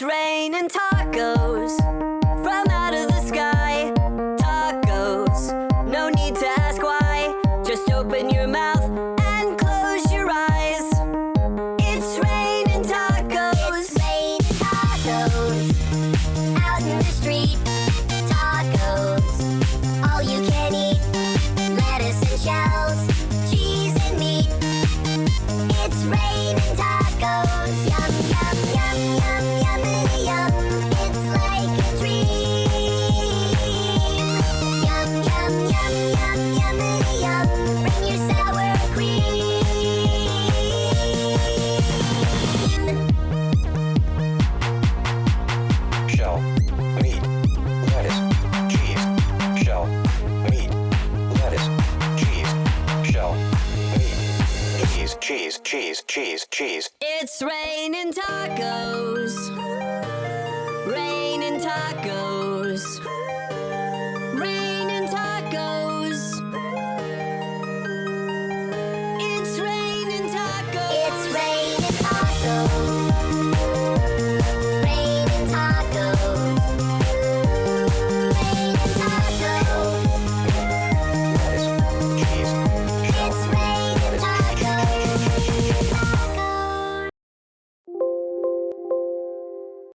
It's raining tacos from out of the sky. Tacos, no need to ask why. Just open your mouth and close your eyes. It's raining tacos. It's raining tacos out in the street. Tacos, all you can eat. Lettuce and shells, cheese and meat. It's raining tacos. Yum, yum, yum, yum, yummity yum. It's like a dream. Yum, yum, yum, yum, yummity yum. Bring your sour cream. Shell, meat, lettuce, cheese. Shell, meat, lettuce, cheese. Shell, meat, cheese, cheese, cheese, cheese. It's raining tacos. Raining tacos.